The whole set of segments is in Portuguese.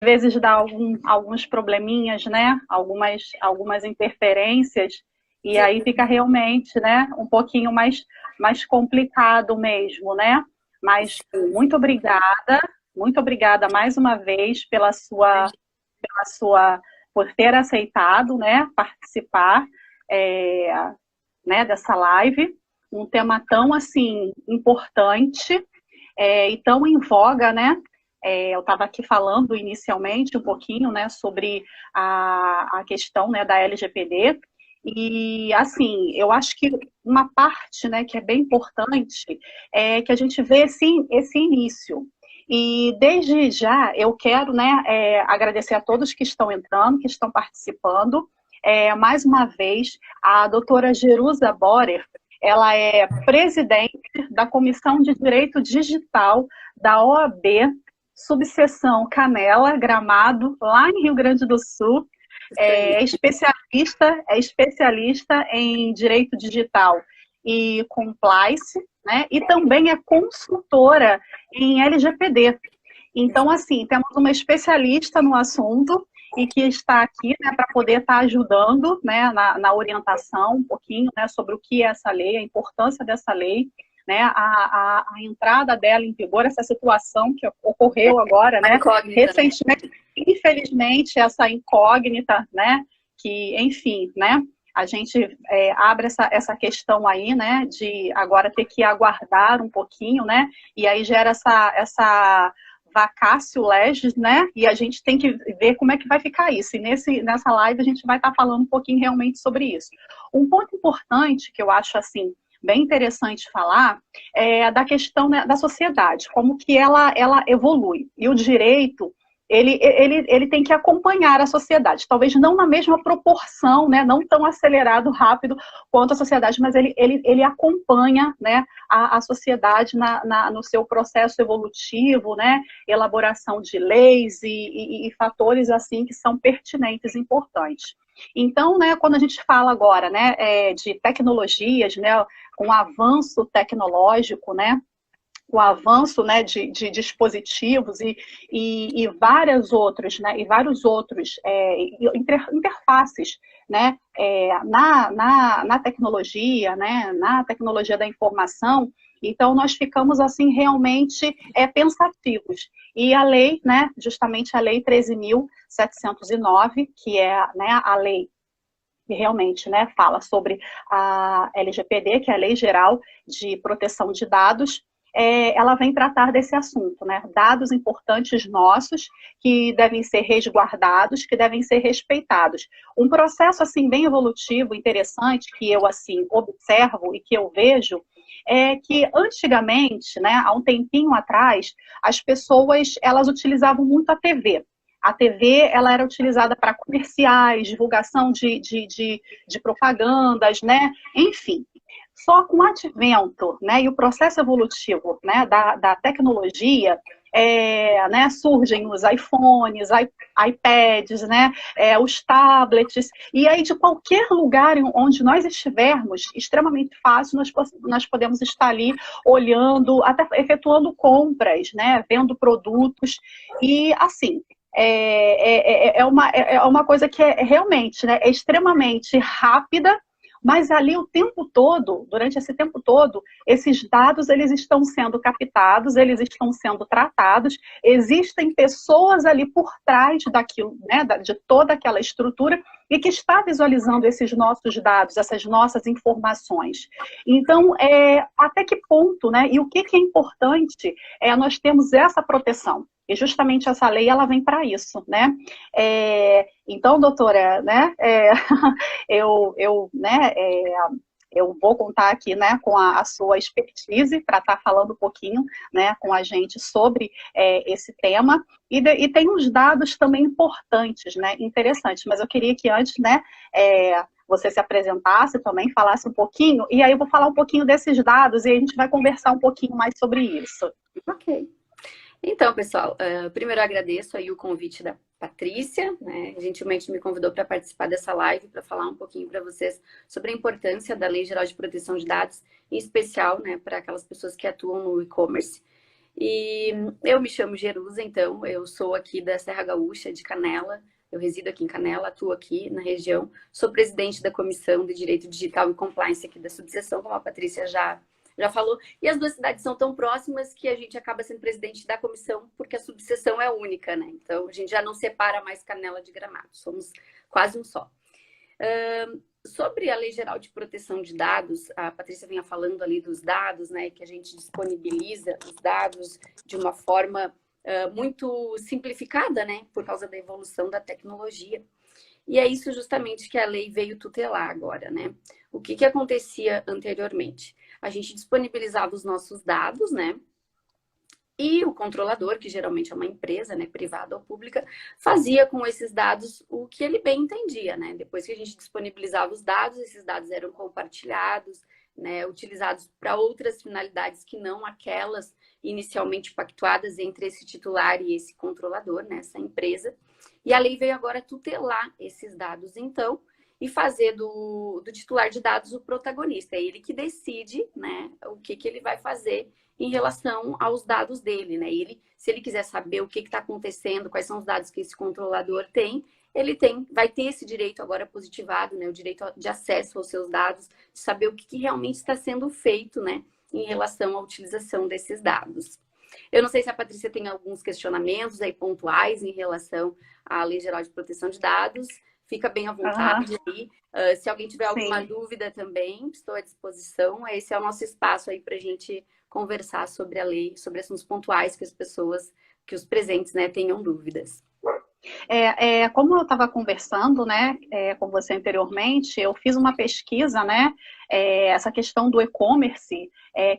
vezes dá alguns probleminhas, né? Algumas interferências, e Sim. aí fica realmente, né, um pouquinho mais complicado mesmo, né? Mas muito obrigada mais uma vez por ter aceitado, né, participar, é, né, dessa live, um tema tão assim importante, e tão em voga, né? Eu estava aqui falando inicialmente um pouquinho, né, sobre a questão, né, da LGPD, e assim, eu acho que uma parte, né, que é bem importante é que a gente vê esse início. E desde já eu quero, né, agradecer a todos que estão entrando, que estão participando. Mais uma vez, a doutora Jerusa Borer, ela é presidente da Comissão de Direito Digital da OAB, subseção Canela, Gramado, lá em Rio Grande do Sul. É especialista em direito digital e compliance, né? E também é consultora em LGPD. Então, assim, temos uma especialista no assunto e que está aqui, né, para poder estar ajudando, né, na orientação um pouquinho, né, sobre o que é essa lei, a importância dessa lei, né, a entrada dela em vigor, essa situação que ocorreu agora, A né, incógnita, né? recentemente, infelizmente, essa incógnita, né, que, enfim, né, a gente abre essa questão aí, né, de agora ter que aguardar um pouquinho, né, e aí gera essa vacácio legis, né? E a gente tem que ver como é que vai ficar isso. E nessa live a gente vai estar falando um pouquinho realmente sobre isso. Um ponto importante que eu acho assim bem interessante falar é da questão, né, da sociedade, como que ela evolui. E o direito ele tem que acompanhar a sociedade, talvez não na mesma proporção, né, não tão acelerado, rápido quanto a sociedade, mas ele acompanha, né, a sociedade no seu processo evolutivo, né, elaboração de leis e fatores assim que são pertinentes e importantes. Então, né, quando a gente fala agora, né, de tecnologias, né, com o avanço tecnológico, né, o avanço, né, de dispositivos e vários outros interfaces, né, na tecnologia, né, na tecnologia da informação. Então nós ficamos assim realmente pensativos. E a lei, né, justamente a lei 13.709, que é, né, a lei que realmente, né, fala sobre a LGPD, que é a Lei Geral de Proteção de Dados, ela vem tratar desse assunto, né? Dados importantes nossos que devem ser resguardados, que devem ser respeitados. Um processo assim bem evolutivo, interessante, que eu assim observo e que eu vejo é que antigamente, né, há um tempinho atrás, as pessoas elas utilizavam muito a TV. A TV ela era utilizada para comerciais, divulgação de propagandas, né? Enfim. Só com o advento, né, e o processo evolutivo, né, da tecnologia, né, surgem os iPhones, iPads, né, os tablets, e aí de qualquer lugar onde nós estivermos, extremamente fácil, nós podemos estar ali olhando, até efetuando compras, né, vendo produtos, e assim, uma coisa que realmente, né, é extremamente rápida, mas ali o tempo todo, durante esse tempo todo, esses dados eles estão sendo captados, eles estão sendo tratados, existem pessoas ali por trás daquilo, né, de toda aquela estrutura e que está visualizando esses nossos dados, essas nossas informações. Então, até que ponto, né, e o que é importante nós temos essa proteção. E justamente essa lei ela vem para isso, né? Então, doutora, né, né, eu vou contar aqui, né, com a sua expertise para estar falando um pouquinho, né, com a gente sobre esse tema. E tem uns dados também importantes, né, interessantes, mas eu queria que antes, né, você se apresentasse também, falasse um pouquinho, e aí eu vou falar um pouquinho desses dados e a gente vai conversar um pouquinho mais sobre isso. Ok. Então, pessoal, primeiro eu agradeço aí o convite da Patrícia, né, gentilmente me convidou para participar dessa live, para falar um pouquinho para vocês sobre a importância da Lei Geral de Proteção de Dados, em especial, né, para aquelas pessoas que atuam no e-commerce. E eu me chamo Jerusa, então, eu sou aqui da Serra Gaúcha, de Canela. Eu resido aqui em Canela, atuo aqui na região. Sou presidente da Comissão de Direito Digital e Compliance aqui da subseção, como a Patrícia já falou. E as duas cidades são tão próximas que a gente acaba sendo presidente da comissão porque a subseção é única, né? Então, a gente já não separa mais Canela de Gramado. Somos quase um só. Sobre a Lei Geral de Proteção de Dados, a Patrícia vinha falando ali dos dados, né, que a gente disponibiliza os dados de uma forma muito simplificada, né, por causa da evolução da tecnologia. E é isso justamente que a lei veio tutelar agora, né? O que acontecia anteriormente? A gente disponibilizava os nossos dados, né? E o controlador, que geralmente é uma empresa, né, privada ou pública, fazia com esses dados o que ele bem entendia, né? Depois que a gente disponibilizava os dados, esses dados eram compartilhados, né, utilizados para outras finalidades que não aquelas inicialmente pactuadas entre esse titular e esse controlador, né, essa empresa. E a lei veio agora tutelar esses dados, então, e fazer do titular de dados o protagonista. É ele que decide, né, o que ele vai fazer em relação aos dados dele, né? Se ele quiser saber o que está acontecendo, quais são os dados que esse controlador tem, vai ter esse direito agora positivado, né? O direito de acesso aos seus dados, de saber o que realmente está sendo feito, né? Em relação à utilização desses dados. Eu não sei se a Patrícia tem alguns questionamentos aí pontuais em relação à Lei Geral de Proteção de Dados. Fica bem à vontade aí. Se alguém tiver alguma dúvida também, estou à disposição. Esse é o nosso espaço aí para a gente conversar sobre a lei, sobre assuntos pontuais que os presentes, né, tenham dúvidas. Como eu estava conversando, né, com você anteriormente, eu fiz uma pesquisa, né, essa questão do e-commerce,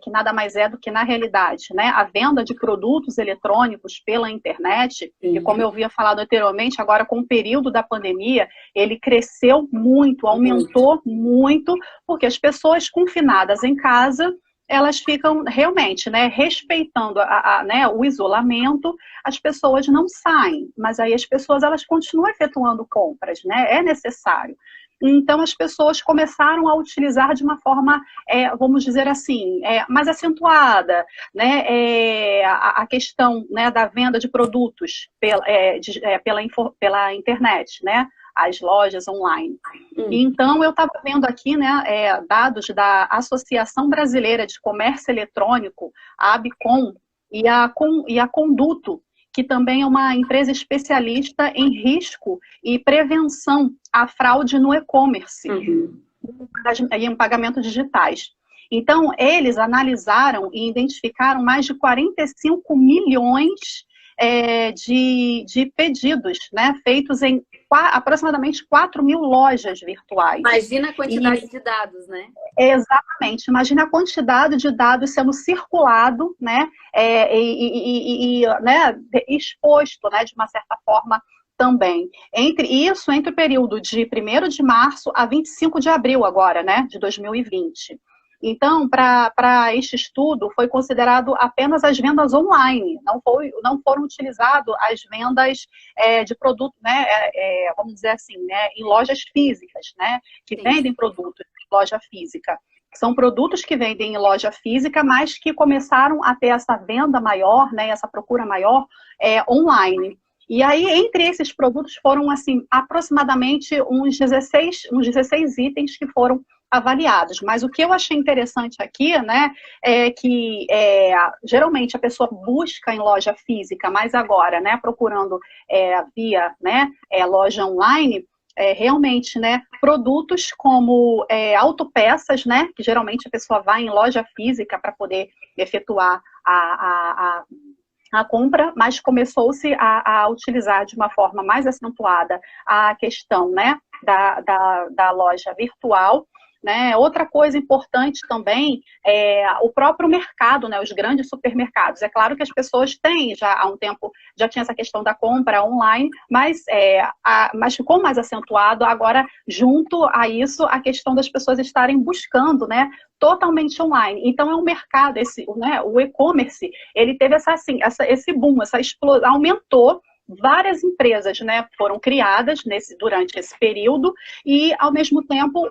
que nada mais é do que, na realidade, né, a venda de produtos eletrônicos pela internet, e como eu havia falado anteriormente, agora com o período da pandemia, ele cresceu muito, aumentou muito, porque as pessoas confinadas em casa, elas ficam realmente, né, respeitando né, o isolamento, as pessoas não saem, mas aí as pessoas elas continuam efetuando compras, né, é necessário. Então as pessoas começaram a utilizar de uma forma, vamos dizer assim, mais acentuada, né, a questão, né, da venda de produtos pela internet, né, as lojas online. Então, eu estava vendo aqui, né, dados da Associação Brasileira de Comércio Eletrônico, a ABCOM, e a Conduto, que também é uma empresa especialista em risco e prevenção à fraude no e-commerce e em pagamentos digitais. Então, eles analisaram e identificaram mais de 45 milhões de pedidos, né, feitos em aproximadamente 4 mil lojas virtuais. Imagina a quantidade de dados, né? Exatamente. Imagina a quantidade de dados sendo circulado, né, né, exposto, né, de uma certa forma também. Entre o período de 1º de março a 25 de abril agora, né, de 2020. Então, para este estudo, foi considerado apenas as vendas online, não foram utilizadas as vendas de produto, né, vamos dizer assim, né, em lojas físicas, né, que vendem produtos em loja física. São produtos que vendem em loja física, mas que começaram a ter essa venda maior, né, essa procura maior online. E aí, entre esses produtos, foram, assim, aproximadamente uns 16 itens que foram avaliados. Mas o que eu achei interessante aqui, né, é que geralmente a pessoa busca em loja física, mas agora, né, procurando via, né, loja online, realmente, né, produtos como autopeças, né, que geralmente a pessoa vai em loja física para poder efetuar a compra, mas começou-se a utilizar de uma forma mais acentuada a questão, né, da loja virtual. Né? Outra coisa importante também é o próprio mercado, né? Os grandes supermercados. É claro que as pessoas têm, já há um tempo, já tinha essa questão da compra online, mas ficou mais acentuado agora, junto a isso, a questão das pessoas estarem buscando, né, totalmente online. Então, é um mercado, né, o e-commerce, ele teve esse boom, essa explosão, aumentou. Várias empresas, né, foram criadas durante esse período e, ao mesmo tempo,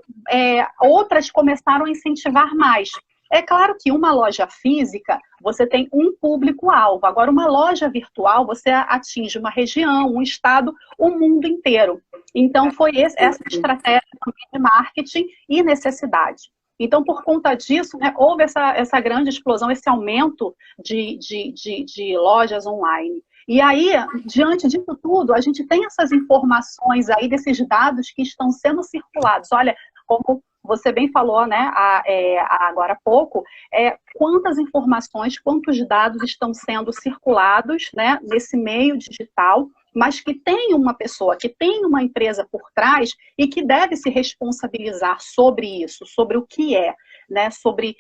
outras começaram a incentivar mais. É claro que uma loja física, você tem um público-alvo. Agora, uma loja virtual, você atinge uma região, um estado, o mundo inteiro. Então, foi essa estratégia também de marketing e necessidade. Então, por conta disso, né, houve essa grande explosão, esse aumento de lojas online. E aí, diante disso tudo, a gente tem essas informações aí, desses dados que estão sendo circulados. Olha, como você bem falou, né, agora há pouco, quantas informações, quantos dados estão sendo circulados, né, nesse meio digital, mas que tem uma pessoa, que tem uma empresa por trás e que deve se responsabilizar sobre isso, sobre o que né, sobre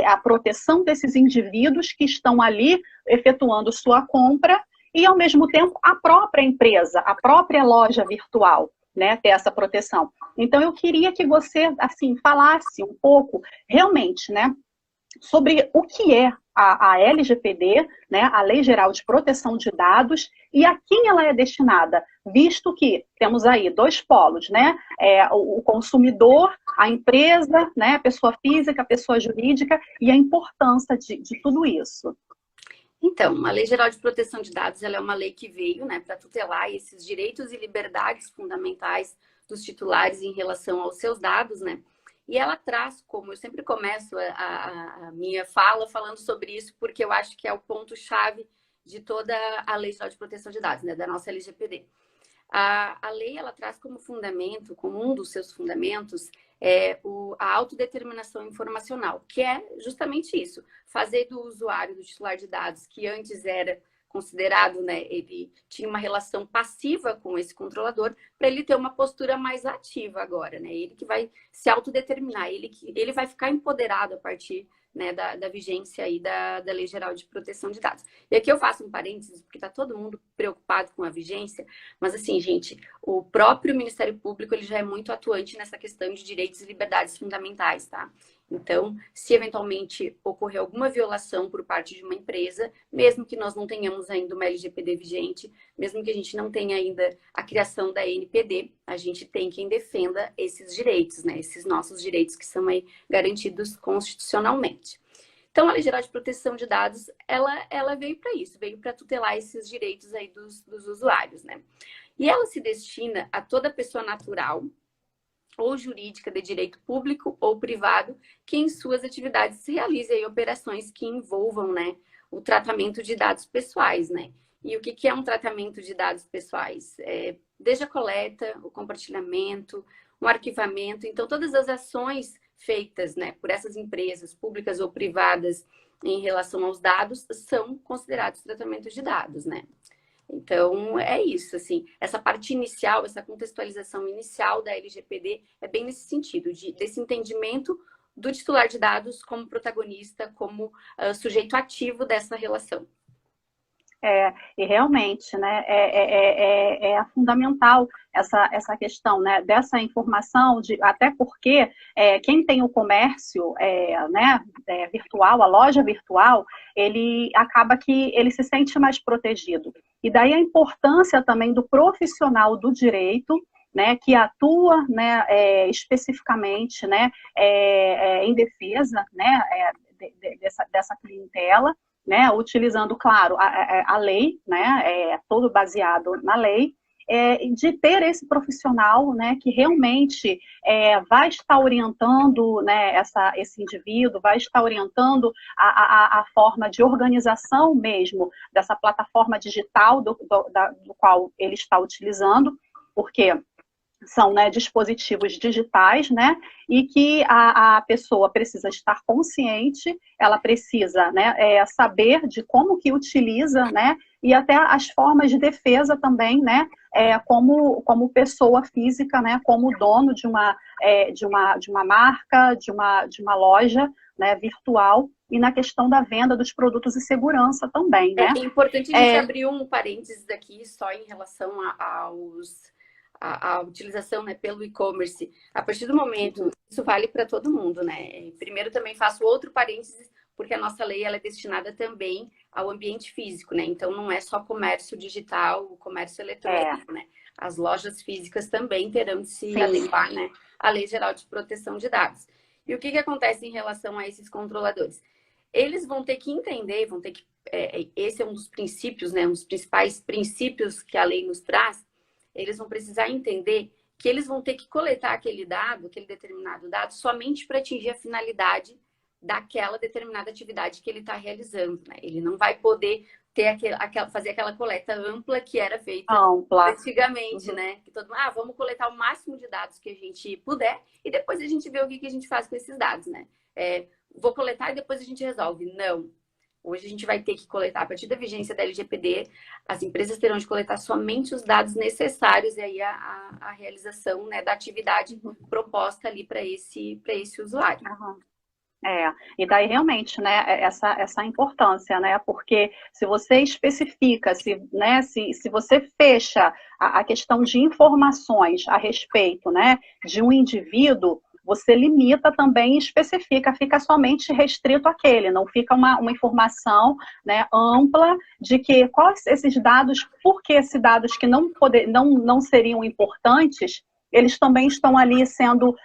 a proteção desses indivíduos que estão ali efetuando sua compra e, ao mesmo tempo, a própria empresa, a própria loja virtual, né, ter essa proteção. Então, eu queria que você, assim, falasse um pouco, realmente, né, sobre o que é a LGPD, né, a Lei Geral de Proteção de Dados, e a quem ela é destinada, visto que temos aí dois polos, né, o consumidor, a empresa, né, a pessoa física, a pessoa jurídica, e a importância de tudo isso. Então, a Lei Geral de Proteção de Dados, ela é uma lei que veio, né, para tutelar esses direitos e liberdades fundamentais dos titulares em relação aos seus dados, né? E ela traz, como eu sempre começo a minha fala falando sobre isso, porque eu acho que é o ponto-chave de toda a Lei Geral de Proteção de Dados, né, da nossa LGPD. A lei, ela traz como fundamento, como um dos seus fundamentos, a autodeterminação informacional, que é justamente isso, fazer do usuário, do titular de dados, que antes era considerado, né, ele tinha uma relação passiva com esse controlador, para ele ter uma postura mais ativa agora, né? Ele que vai se autodeterminar, ele vai ficar empoderado a partir, né, da vigência aí da Lei Geral de Proteção de Dados. E aqui eu faço um parênteses, porque está todo mundo preocupado com a vigência, mas assim, gente, o próprio Ministério Público, ele já é muito atuante nessa questão de direitos e liberdades fundamentais, tá? Então, se eventualmente ocorrer alguma violação por parte de uma empresa, mesmo que nós não tenhamos ainda uma LGPD vigente, mesmo que a gente não tenha ainda a criação da NPD, a gente tem quem defenda esses direitos, né? Esses nossos direitos que são aí garantidos constitucionalmente. Então, a Lei Geral de Proteção de Dados, ela veio para isso, veio para tutelar esses direitos aí dos usuários, né? E ela se destina a toda pessoa natural ou jurídica de direito público ou privado que em suas atividades realize aí operações que envolvam, né, o tratamento de dados pessoais, né? E o que é um tratamento de dados pessoais? Desde a coleta, o compartilhamento, o arquivamento, então todas as ações feitas, né, por essas empresas públicas ou privadas em relação aos dados são considerados tratamento de dados, né? Então, é isso, assim, essa parte inicial, essa contextualização inicial da LGPD é bem nesse sentido, desse entendimento do titular de dados como protagonista, como sujeito ativo dessa relação. E realmente, né, é fundamental essa questão, né, dessa informação, até porque quem tem o comércio né, virtual, a loja virtual, ele acaba que ele se sente mais protegido. E daí a importância também do profissional do direito, né, que atua, né, especificamente, né, em defesa, né, dessa clientela, né, utilizando, claro, a lei, né, todo baseado na lei, de ter esse profissional, né, que realmente vai estar orientando, né, esse indivíduo, vai estar orientando a forma de organização mesmo dessa plataforma digital do qual ele está utilizando, porque são, né, dispositivos digitais, né, e que a pessoa precisa estar consciente, ela precisa, né, saber de como que utiliza, né, e até as formas de defesa também, né, como pessoa física, né, como dono de uma marca, de uma loja, né, virtual, e na questão da venda dos produtos e segurança também, né. É importante a gente abrir um parênteses aqui só em relação a utilização, né, pelo e-commerce. A partir do momento, isso vale para todo mundo, né? Primeiro também faço outro parênteses, porque a nossa lei ela é destinada também ao ambiente físico, né? Então não é só comércio digital, o comércio eletrônico, né? As lojas físicas também terão de se adequar, né, à Lei Geral de Proteção de Dados. E o que acontece em relação a esses controladores? Eles vão ter que entender, esse é um dos princípios, né, um dos principais princípios que a lei nos traz, eles vão precisar entender que eles vão ter que coletar aquele dado, aquele determinado dado, somente para atingir a finalidade daquela determinada atividade que ele está realizando, né? Ele não vai poder ter fazer aquela coleta ampla que era feita antigamente, né? Que todo mundo, vamos coletar o máximo de dados que a gente puder e depois a gente vê o que a gente faz com esses dados, né? Vou coletar e depois a gente resolve. Não. Hoje a gente vai ter que coletar, a partir da vigência da LGPD, as empresas terão de coletar somente os dados necessários e aí a realização, né, da atividade proposta ali para esse usuário. Uhum. E daí realmente, né, essa importância, né, porque se você especifica, se você fecha a questão de informações a respeito, né, de um indivíduo, você limita também e especifica, fica somente restrito àquele, não fica uma informação, né, ampla de que quais esses dados, por que esses dados que não seriam importantes, eles também estão ali sendo,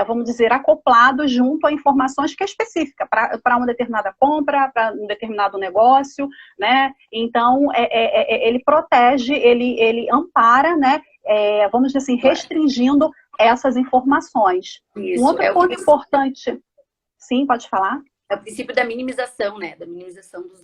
vamos dizer, acoplados junto a informações que é específica para uma determinada compra, para um determinado negócio, né? Então, ele protege, ele ampara, né? Vamos dizer assim, restringindo essas informações. Isso, um outro ponto importante... Sim, pode falar? É o princípio da minimização, né? Da minimização dos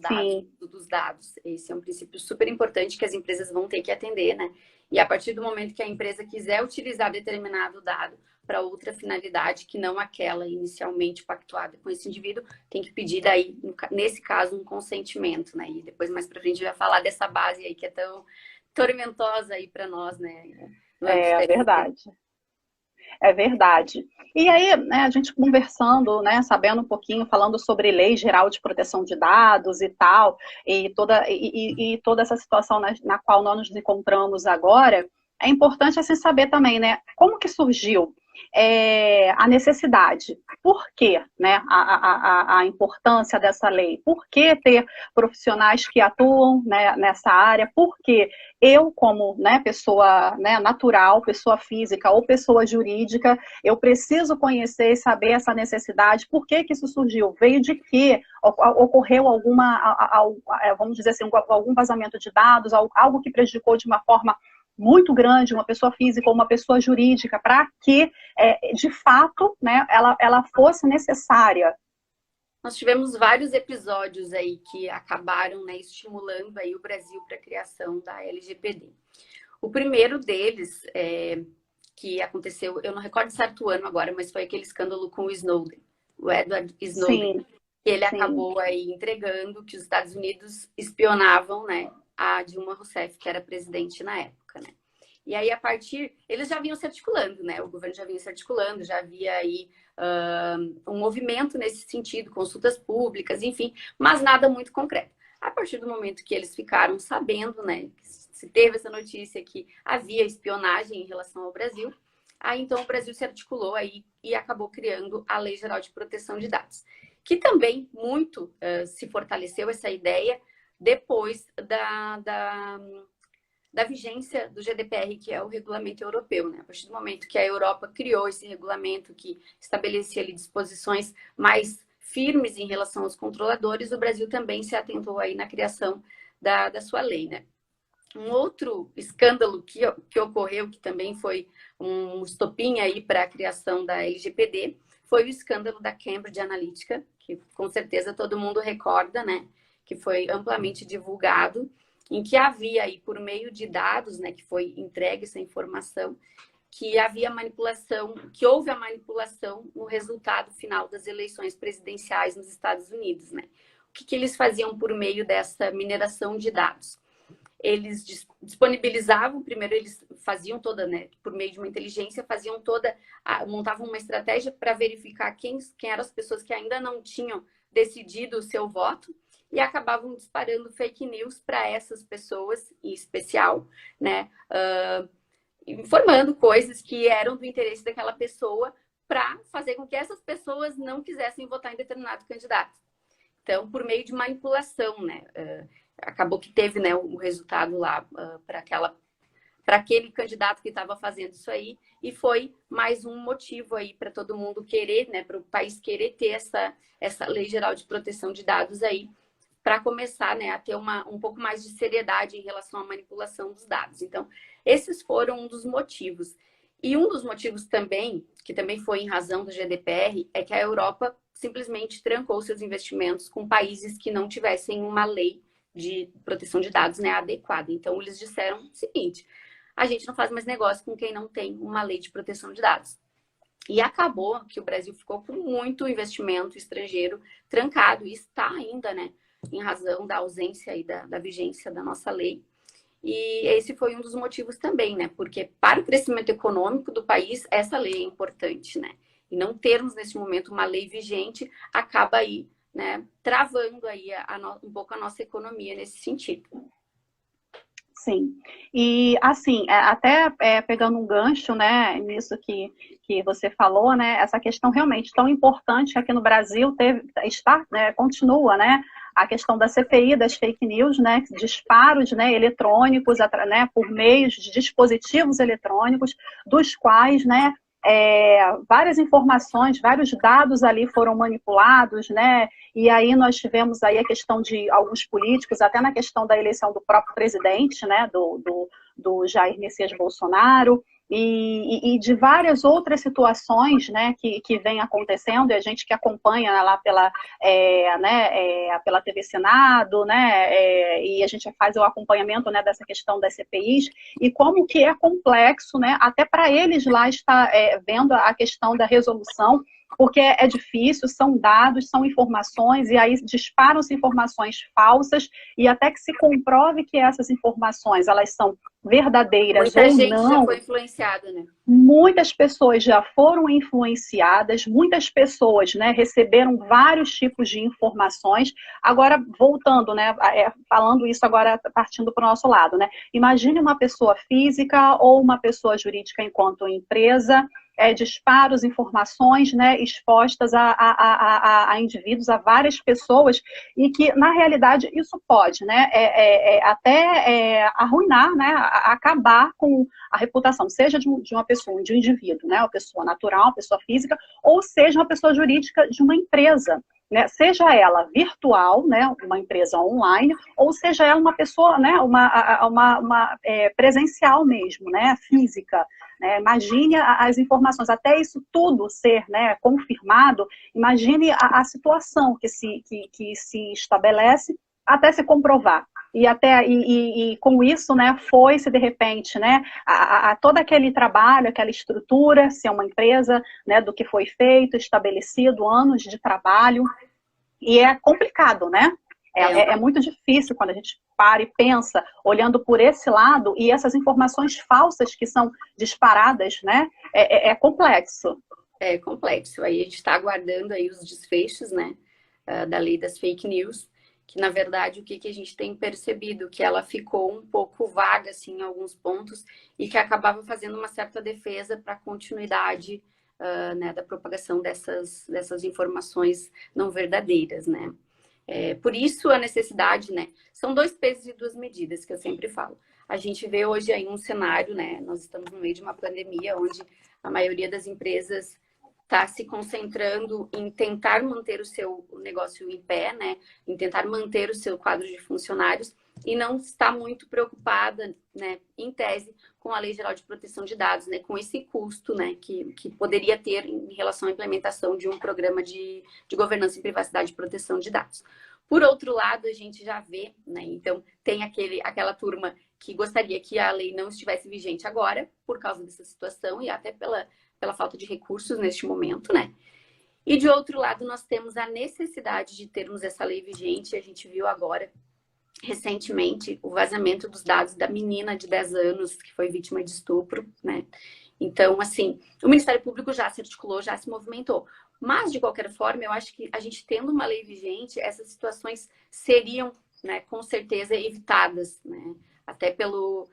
dados. Esse é um princípio super importante que as empresas vão ter que atender, né? E a partir do momento que a empresa quiser utilizar determinado dado para outra finalidade que não aquela inicialmente pactuada com esse indivíduo, tem que pedir daí, nesse caso, um consentimento, né? E depois, mais para frente, a gente vai falar dessa base aí que é tão tormentosa aí para nós, né? É verdade. É verdade. E aí, né, a gente conversando, né, sabendo um pouquinho, falando sobre Lei Geral de Proteção de Dados e tal, e toda essa situação na qual nós nos encontramos agora, é importante assim, saber também, né, como que surgiu a necessidade, por quê, né, a importância dessa lei, por que ter profissionais que atuam, né, nessa área, por que eu, como, né, pessoa, né, natural, pessoa física ou pessoa jurídica, eu preciso conhecer e saber essa necessidade, por que isso surgiu, veio de quê, ocorreu vamos dizer assim, algum vazamento de dados, algo que prejudicou de uma forma muito grande, uma pessoa física ou uma pessoa jurídica, para que, de fato, né, ela fosse necessária. Nós tivemos vários episódios aí que acabaram, né, estimulando aí o Brasil para a criação da LGPD. O primeiro deles, que aconteceu, eu não recordo certo ano agora, mas foi aquele escândalo com o Snowden, o Edward Snowden. Sim, que ele acabou aí entregando que os Estados Unidos espionavam, né, a Dilma Rousseff, que era presidente na época, né? E aí, eles já vinham se articulando, né? O governo já vinha se articulando, já havia aí um movimento nesse sentido, consultas públicas, enfim, mas nada muito concreto. A partir do momento que eles ficaram sabendo, né, que se teve essa notícia que havia espionagem em relação ao Brasil, aí então o Brasil se articulou aí e acabou criando a Lei Geral de Proteção de Dados, que também muito se fortaleceu essa ideia depois da vigência do GDPR, que é o regulamento europeu, né? A partir do momento que a Europa criou esse regulamento que estabelecia ali disposições mais firmes em relação aos controladores, o Brasil também se atentou aí na criação da sua lei, né? Um outro escândalo que ocorreu, que também foi um estopim aí para a criação da LGPD, foi o escândalo da Cambridge Analytica, que com certeza todo mundo recorda, né? Que foi amplamente divulgado, em que havia aí, por meio de dados, né, que foi entregue essa informação, que havia manipulação, que houve a manipulação no resultado final das eleições presidenciais nos Estados Unidos, né? O que eles faziam por meio dessa mineração de dados? Eles disponibilizavam, primeiro eles faziam toda, né, por meio de uma inteligência, montavam uma estratégia para verificar quem eram as pessoas que ainda não tinham decidido o seu voto, e acabavam disparando fake news para essas pessoas, em especial, né, informando coisas que eram do interesse daquela pessoa para fazer com que essas pessoas não quisessem votar em determinado candidato. Então, por meio de manipulação, né, acabou que teve, né, o resultado lá para para aquele candidato que estava fazendo isso aí, e foi mais um motivo aí para todo mundo querer, né, para o país querer ter essa Lei Geral de Proteção de Dados aí, para começar, né, a ter um pouco mais de seriedade em relação à manipulação dos dados. Então, esses foram um dos motivos. E um dos motivos também, que também foi em razão do GDPR, é que a Europa simplesmente trancou seus investimentos com países que não tivessem uma lei de proteção de dados, né, adequada. Então, eles disseram o seguinte: a gente não faz mais negócio com quem não tem uma lei de proteção de dados. E acabou que o Brasil ficou com muito investimento estrangeiro trancado, e está ainda, né, em razão da ausência e da vigência da nossa lei. E esse foi um dos motivos também, né? Porque para o crescimento econômico do país, essa lei é importante, né? E não termos nesse momento uma lei vigente acaba aí, né, travando aí um pouco a nossa economia nesse sentido. Sim, e assim, até pegando um gancho, né, nisso que você falou, né, essa questão realmente tão importante aqui no Brasil continua, né, a questão da CPI, das fake news, né, disparos, né, eletrônicos, né, por meios de dispositivos eletrônicos, dos quais, né, várias informações, vários dados ali foram manipulados, né? E aí nós tivemos aí a questão de alguns políticos, até na questão da eleição do próprio presidente, né? Do Jair Messias Bolsonaro, e de várias outras situações, né, que vem acontecendo, e a gente que acompanha lá pela TV Senado, né, e a gente faz o acompanhamento, né, dessa questão das CPIs, e como que é complexo, né, até para eles lá estar vendo a questão da resolução, porque é difícil, são dados, são informações, e aí disparam-se informações falsas, e até que se comprove que essas informações, elas são verdadeiras ou não. Muita gente já foi influenciada, né? Muitas pessoas já foram influenciadas, muitas pessoas, né, receberam vários tipos de informações. Agora, voltando, né, falando isso agora, partindo para o nosso lado, né, imagine uma pessoa física ou uma pessoa jurídica enquanto empresa, disparos, informações, né, expostas a indivíduos, a várias pessoas, e que, na realidade, isso pode, né, até arruinar, né, acabar com a reputação, seja de uma pessoa, de um indivíduo, né, uma pessoa natural, uma pessoa física, ou seja uma pessoa jurídica de uma empresa, né, seja ela virtual, né, uma empresa online, ou seja ela uma pessoa, né, uma presencial mesmo, né, física. Né? Imagine as informações, até isso tudo ser, né, confirmado, imagine a situação que se estabelece até se comprovar. E com isso, né, foi-se de repente, né, todo aquele trabalho, aquela estrutura, se é uma empresa, né, do que foi feito, estabelecido, anos de trabalho, e é complicado, né? É muito difícil quando a gente para e pensa, olhando por esse lado, e essas informações falsas que são disparadas, né? É complexo. É complexo. Aí a gente está aguardando aí os desfechos, né, da lei das fake news, que na verdade o que a gente tem percebido, que ela ficou um pouco vaga, assim, em alguns pontos, e que acabava fazendo uma certa defesa para a continuidade, né, da propagação dessas informações não verdadeiras, né. Por isso a necessidade, né? São dois pesos e duas medidas que eu sempre falo. A gente vê hoje aí um cenário, né? Nós estamos no meio de uma pandemia onde a maioria das empresas está se concentrando em tentar manter o seu negócio em pé, né? Em tentar manter o seu quadro de funcionários e não está muito preocupada, né, em tese, com a Lei Geral de Proteção de Dados, né, com esse custo, né, que poderia ter em relação à implementação de um programa de governança em privacidade e proteção de dados. Por outro lado, a gente já vê, né, então tem aquela turma que gostaria que a lei não estivesse vigente agora, por causa dessa situação e até pela falta de recursos neste momento, né? E de outro lado, nós temos a necessidade de termos essa lei vigente. A gente viu agora recentemente o vazamento dos dados da menina de 10 anos que foi vítima de estupro, né? Então, assim, o Ministério Público já se articulou, já se movimentou. Mas, de qualquer forma, eu acho que a gente tendo uma lei vigente, essas situações seriam, né, com certeza evitadas, né? Até pelo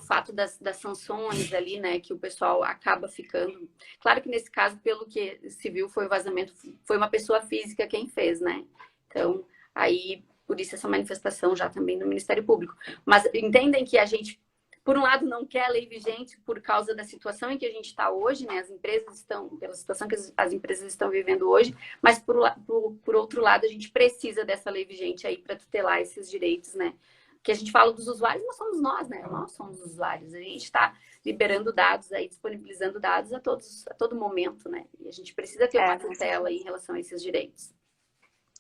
fato das sanções ali, né, que o pessoal acaba ficando. Claro que nesse caso, pelo que se viu, foi o vazamento, foi uma pessoa física quem fez, né? Então, aí... Por isso essa manifestação já também no Ministério Público. Mas entendem que a gente por um lado, não quer a lei vigente por causa da situação em que a gente está hoje, né? As empresas estão, pela situação que as empresas estão vivendo hoje, mas por outro lado, a gente precisa dessa lei vigente aí para tutelar esses direitos, né? Que a gente fala dos usuários, mas somos nós, né? Nós somos os usuários. A gente está liberando dados aí, disponibilizando dados a todo momento, né? E a gente precisa ter uma tutela aí em relação a esses direitos.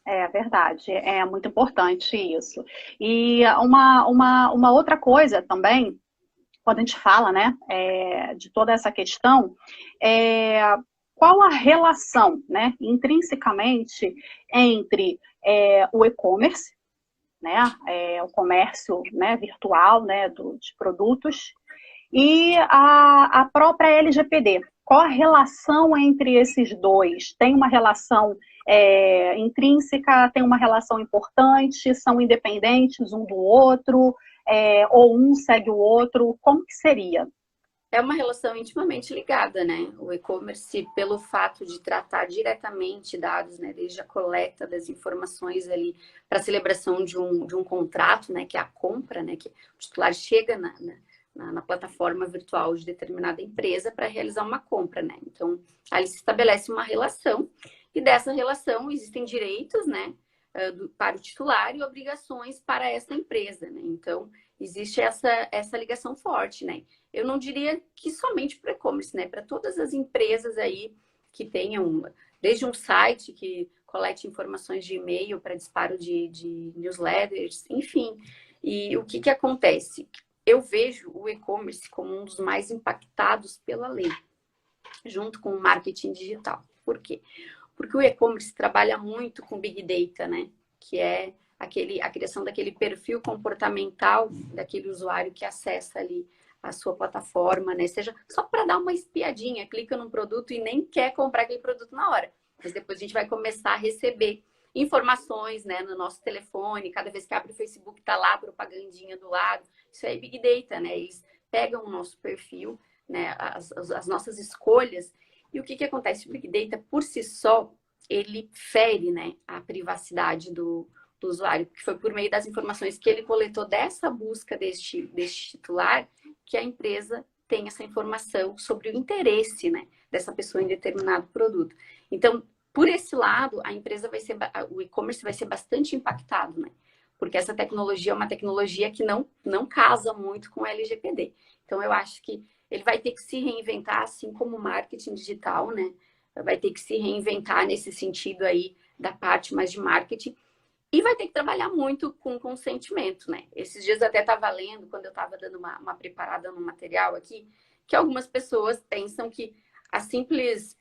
É verdade, é muito importante isso. E uma outra coisa também, quando a gente fala, né, de toda essa questão, qual a relação, né, intrinsecamente entre o e-commerce, né, o comércio, né, virtual, né, de produtos, e a própria LGPD? Qual a relação entre esses dois? Tem uma relação intrínseca, tem uma relação importante, são independentes um do outro, ou um segue o outro? Como que seria? É uma relação intimamente ligada, né? O e-commerce, pelo fato de tratar diretamente dados, né? Desde a coleta das informações ali para a celebração de um contrato, né? Que é a compra, né? Que o titular chega na plataforma virtual de determinada empresa para realizar uma compra, né? Então, ali se estabelece uma relação e dessa relação existem direitos, né? Para o titular e obrigações para essa empresa, né? Então, existe essa ligação forte, né? Eu não diria que somente para o e-commerce, né? Para todas as empresas aí que tenham, desde um site que colete informações de e-mail para disparo de newsletters, enfim. E o que acontece? Eu vejo o e-commerce como um dos mais impactados pela lei, junto com o marketing digital. Por quê? Porque o e-commerce trabalha muito com Big Data, né? Que é a criação daquele perfil comportamental daquele usuário que acessa ali a sua plataforma, né? Seja só para dar uma espiadinha, clica num produto e nem quer comprar aquele produto na hora. Mas depois a gente vai começar a receber informações, né, no nosso telefone, cada vez que abre o Facebook tá lá a propagandinha do lado. Isso é Big Data, né? Eles pegam o nosso perfil, né, as nossas escolhas. E o que acontece? O Big Data, por si só, ele fere, né, a privacidade do usuário, porque foi por meio das informações que ele coletou dessa busca deste titular que a empresa tem essa informação sobre o interesse, né, dessa pessoa em determinado produto. Então, por esse lado, o e-commerce vai ser bastante impactado, né? Porque essa tecnologia é uma tecnologia que não casa muito com o LGPD. Então, eu acho que ele vai ter que se reinventar, assim como o marketing digital, né? Vai ter que se reinventar nesse sentido aí da parte mais de marketing. E vai ter que trabalhar muito com consentimento, né? Esses dias eu até estava lendo, quando eu estava dando uma preparada no material aqui, que algumas pessoas pensam que a simples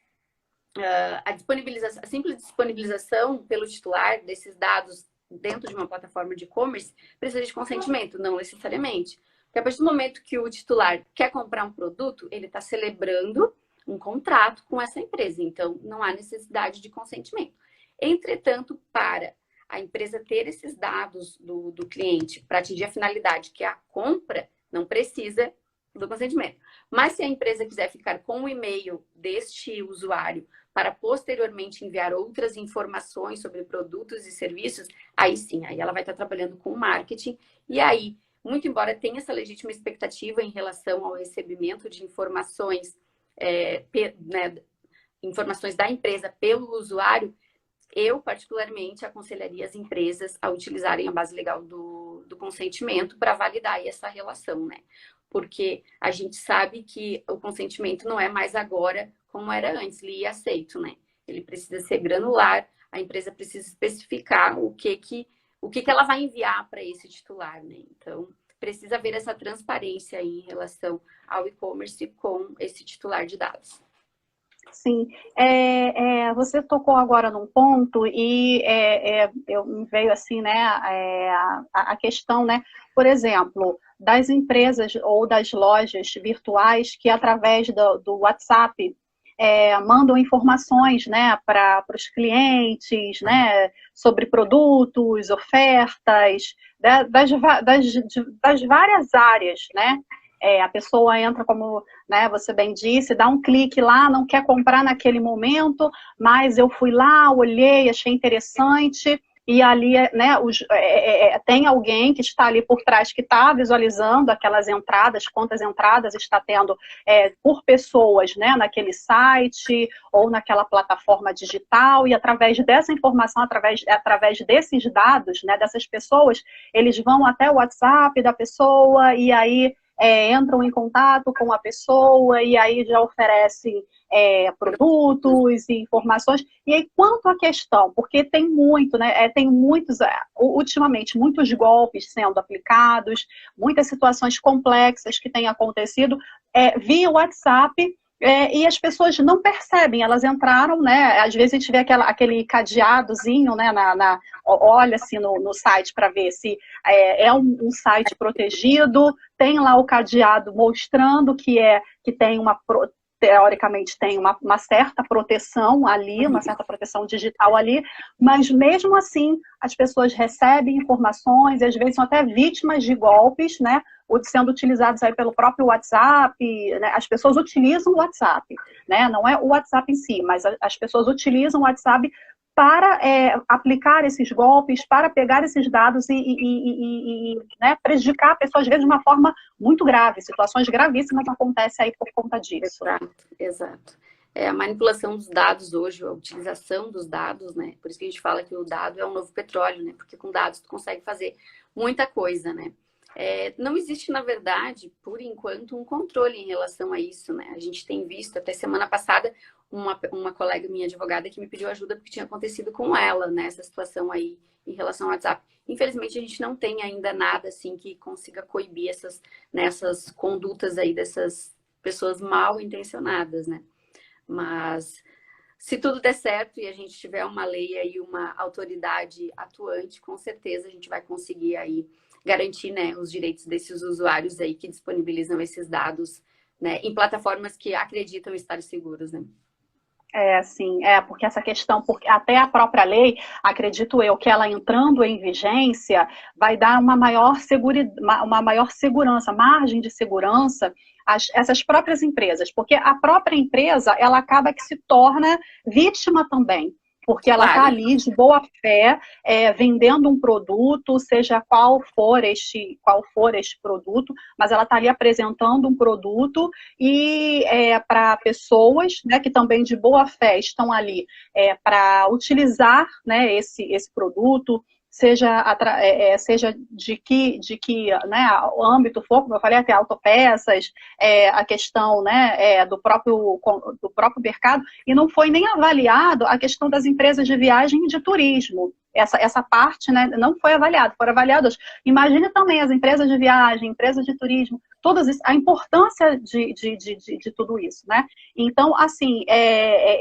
disponibilização pelo titular desses dados dentro de uma plataforma de e-commerce precisa de consentimento. Não necessariamente. Porque a partir do momento que o titular quer comprar um produto, ele está celebrando um contrato com essa empresa. Então, não há necessidade de consentimento. Entretanto, para a empresa ter esses dados do cliente para atingir a finalidade, que é a compra, não precisa do consentimento. Mas se a empresa quiser ficar com o e-mail deste usuário para posteriormente enviar outras informações sobre produtos e serviços, aí sim, aí ela vai estar trabalhando com marketing. E aí, muito embora tenha essa legítima expectativa em relação ao recebimento de informações, né, informações da empresa pelo usuário, eu, particularmente, aconselharia as empresas a utilizarem a base legal do consentimento para validar essa relação, né? Porque a gente sabe que o consentimento não é mais agora como era antes, li e aceito, né? Ele precisa ser granular, a empresa precisa especificar o que ela vai enviar para esse titular, né? Então, precisa haver essa transparência aí em relação ao e-commerce com esse titular de dados. Sim, você tocou agora num ponto e me veio assim, né, a questão, né, por exemplo, das empresas ou das lojas virtuais que através do WhatsApp mandam informações, né, para os clientes, né, sobre produtos, ofertas, das várias áreas, né? A pessoa entra, como, né, você bem disse, dá um clique lá, não quer comprar naquele momento, mas eu fui lá, olhei, achei interessante, e ali, né, tem alguém que está ali por trás que está visualizando aquelas entradas, quantas entradas está tendo por pessoas, né, naquele site ou naquela plataforma digital, e através dessa informação, através desses dados, né, dessas pessoas, eles vão até o WhatsApp da pessoa e aí entram em contato com a pessoa e aí já oferecem produtos e informações. E aí, quanto à questão, porque tem muito, né, tem muitos, ultimamente, muitos golpes sendo aplicados, muitas situações complexas que têm acontecido via WhatsApp, e as pessoas não percebem, elas entraram, né? Às vezes a gente vê aquele cadeadozinho, né? Olha assim no site para ver se é um site protegido, tem lá o cadeado mostrando que tem teoricamente tem uma certa proteção ali, uma certa proteção digital ali, mas mesmo assim as pessoas recebem informações e às vezes são até vítimas de golpes, né? Sendo utilizados aí pelo próprio WhatsApp, né? As pessoas utilizam o WhatsApp, né? Não é o WhatsApp em si, mas as pessoas utilizam o WhatsApp para aplicar esses golpes, para pegar esses dados e né, prejudicar a pessoa, às vezes, de uma forma muito grave. Situações gravíssimas acontecem aí por conta disso. Exato. A manipulação dos dados hoje, a utilização dos dados, né? Por isso que a gente fala que o dado é um novo petróleo, né? Porque com dados tu consegue fazer muita coisa, né? Não existe, na verdade, por enquanto, um controle em relação a isso, né? A gente tem visto, até semana passada, uma colega minha advogada que me pediu ajuda porque tinha acontecido com ela, né? Essa situação aí em relação ao WhatsApp. Infelizmente, a gente não tem ainda nada, assim, que consiga coibir essas condutas aí dessas pessoas mal intencionadas, né? Mas se tudo der certo e a gente tiver uma lei aí, uma autoridade atuante, com certeza a gente vai conseguir aí garantir, né, os direitos desses usuários aí que disponibilizam esses dados, né, em plataformas que acreditam estar seguros, né? Sim, porque essa questão, porque até a própria lei, acredito eu, que ela entrando em vigência, vai dar uma maior segurança, margem de segurança essas próprias empresas, porque a própria empresa, ela acaba que se torna vítima também, porque ela está ali de boa fé, vendendo um produto, seja qual for este produto, mas ela está ali apresentando um produto e para pessoas, né, que também de boa fé estão ali para utilizar, né, esse produto, seja de que né, o âmbito for, como eu falei, até autopeças, a questão, né, do próprio mercado, e não foi nem avaliado a questão das empresas de viagem e de turismo. Essa parte, né, não foi avaliada, foram avaliadas. Imagine também as empresas de viagem, empresas de turismo, a importância de tudo isso, né? Então, assim,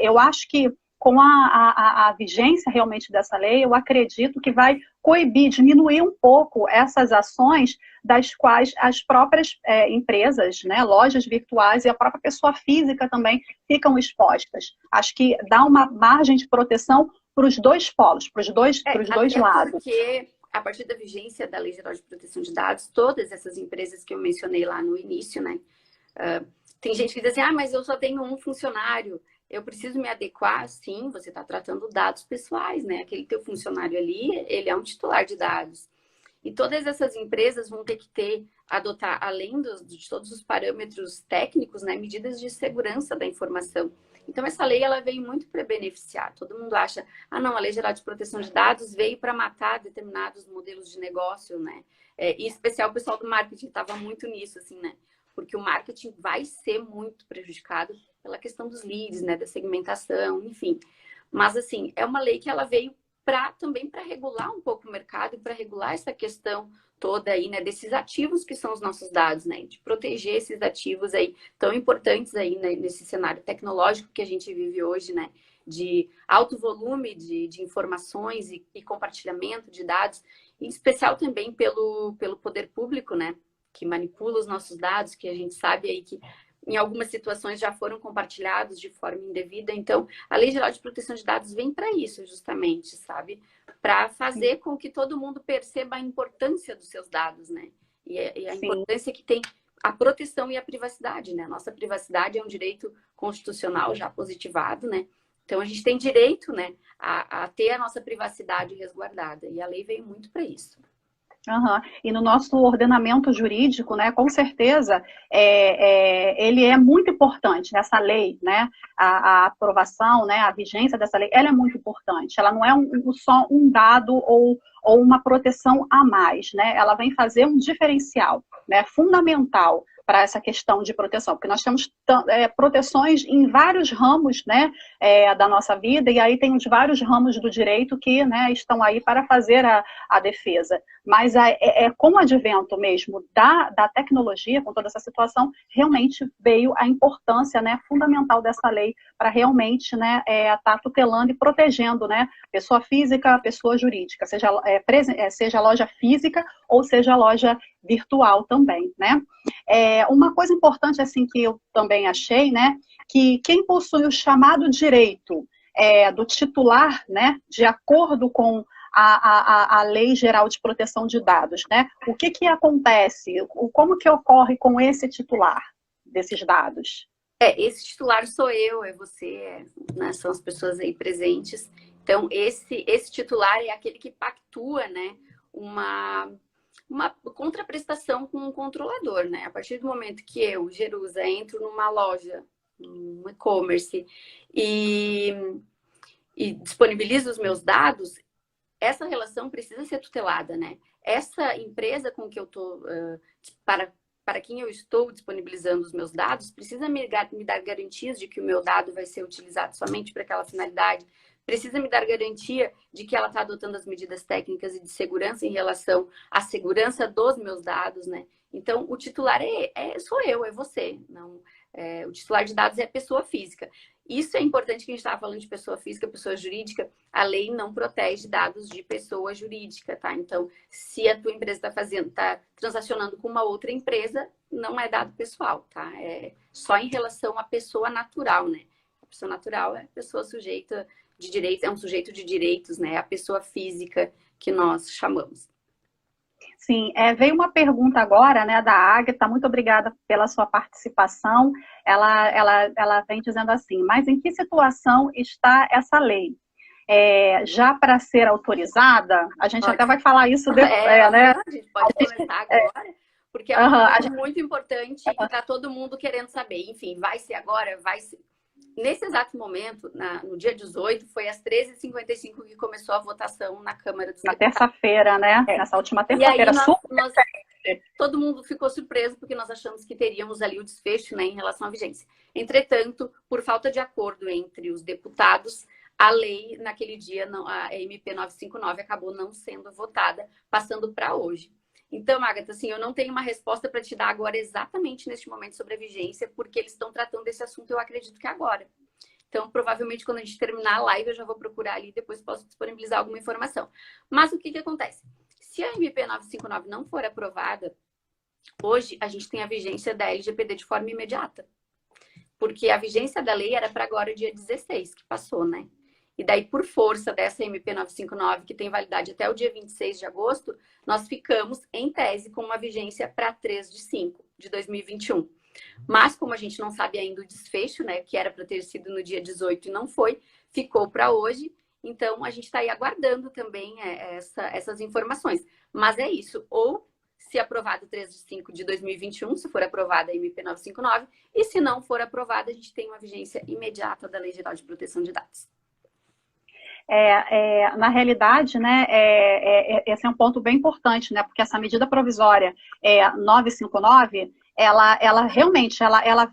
eu acho que com a vigência realmente dessa lei, eu acredito que vai coibir, diminuir um pouco essas ações das quais as próprias empresas, né, lojas virtuais e a própria pessoa física também ficam expostas. Acho que dá uma margem de proteção para os dois polos, para os dois lados. Porque a partir da vigência da Lei Geral de Proteção de Dados, todas essas empresas que eu mencionei lá no início, né, tem gente que diz assim, mas eu só tenho um funcionário, eu preciso me adequar. Sim, você está tratando dados pessoais, né? Aquele teu funcionário ali, ele é um titular de dados. E todas essas empresas vão ter que adotar, além de todos os parâmetros técnicos, né, medidas de segurança da informação. Então, essa lei, ela veio muito para beneficiar. Todo mundo acha, não, a Lei Geral de Proteção de Dados veio para matar determinados modelos de negócio, né? Em especial o pessoal do marketing estava muito nisso, assim, né? Porque o marketing vai ser muito prejudicado pela questão dos leads, né, da segmentação, enfim. Mas, assim, é uma lei que ela veio também para regular um pouco o mercado e para regular essa questão toda aí, né, desses ativos que são os nossos dados, né, de proteger esses ativos aí tão importantes aí, né, nesse cenário tecnológico que a gente vive hoje, né, de alto volume de informações e compartilhamento de dados, em especial também pelo poder público, né, que manipula os nossos dados, que a gente sabe aí que em algumas situações já foram compartilhados de forma indevida. Então, a Lei Geral de Proteção de Dados vem para isso, justamente, sabe? Para fazer com que todo mundo perceba a importância dos seus dados, né? E a importância que tem a proteção e a privacidade, né? A nossa privacidade é um direito constitucional já positivado, né? Então, a gente tem direito, né, a ter a nossa privacidade resguardada. E a lei veio muito para isso. Uhum. E no nosso ordenamento jurídico, né, com certeza, ele é muito importante nessa lei, né, a aprovação, né, a vigência dessa lei, ela é muito importante. Ela não é só um dado ou uma proteção a mais, né, ela vem fazer um diferencial, né, fundamental para essa questão de proteção, porque nós temos proteções em vários ramos, né, da nossa vida, e aí tem os vários ramos do direito que, né, estão aí para fazer a defesa. Mas com o advento mesmo da tecnologia, com toda essa situação, realmente veio a importância, né, fundamental dessa lei para realmente, né, estar tutelando e protegendo, né, pessoa física, pessoa jurídica, seja loja física ou seja loja virtual também, né. Uma coisa importante, assim, que eu também achei, né, que quem possui o chamado direito do titular, né, de acordo com a Lei Geral de Proteção de Dados, né, o que acontece, como que ocorre com esse titular desses dados? Esse titular sou eu, é você, né, são as pessoas aí presentes. Então, esse titular é aquele que pactua, né, uma contraprestação com o controlador, né? A partir do momento que eu, Jerusa, entro numa loja, um e-commerce, e disponibilizo os meus dados, essa relação precisa ser tutelada, né? Essa empresa com que eu estou, para quem eu estou disponibilizando os meus dados, precisa me dar garantias de que o meu dado vai ser utilizado somente para aquela finalidade, precisa me dar garantia de que ela está adotando as medidas técnicas e de segurança em relação à segurança dos meus dados, né? Então, o titular sou eu, é você. Não, o titular de dados é a pessoa física. Isso é importante que a gente estava falando de pessoa física, pessoa jurídica. A lei não protege dados de pessoa jurídica, tá? Então, se a tua empresa está transacionando com uma outra empresa, não é dado pessoal, tá? É só em relação à pessoa natural, né? A pessoa natural é a pessoa sujeita de direitos, é um sujeito de direitos, né? É a pessoa física que nós chamamos. Sim, veio uma pergunta agora, né, da Agatha, muito obrigada pela sua participação. Ela vem dizendo assim, mas em que situação está essa lei? Já para ser autorizada? A gente até vai falar isso depois, né? A gente pode começar agora, porque é uma coisa muito importante e está todo mundo querendo saber. Enfim, vai ser agora? Vai ser... Nesse exato momento, no dia 18, foi às 13h55 que começou a votação na Câmara dos Deputados. Na terça-feira, né? Nessa última terça-feira. Todo mundo ficou surpreso porque nós achamos que teríamos ali o desfecho, né, em relação à vigência. Entretanto, por falta de acordo entre os deputados, a lei, naquele dia, a MP 959, acabou não sendo votada, passando para hoje. Então, Agatha, assim, eu não tenho uma resposta para te dar agora exatamente neste momento sobre a vigência, porque eles estão tratando desse assunto, eu acredito que agora. Então, provavelmente, quando a gente terminar a live, eu já vou procurar ali e depois posso disponibilizar alguma informação. Mas o que acontece? Se a MP 959 não for aprovada, hoje a gente tem a vigência da LGPD de forma imediata. Porque a vigência da lei era para agora, dia 16, que passou, né? E daí, por força dessa MP 959, que tem validade até o dia 26 de agosto, nós ficamos, em tese, com uma vigência para 3/5 de 2021. Mas, como a gente não sabe ainda o desfecho, né, que era para ter sido no dia 18 e não foi, ficou para hoje. Então, a gente está aí aguardando também essas informações. Mas é isso, ou se aprovado 3/5 de 2021, se for aprovada a MP 959, e se não for aprovada, a gente tem uma vigência imediata da Lei Geral de Proteção de Dados. Na realidade, né, esse é um ponto bem importante, né, porque essa medida provisória 959, ela realmente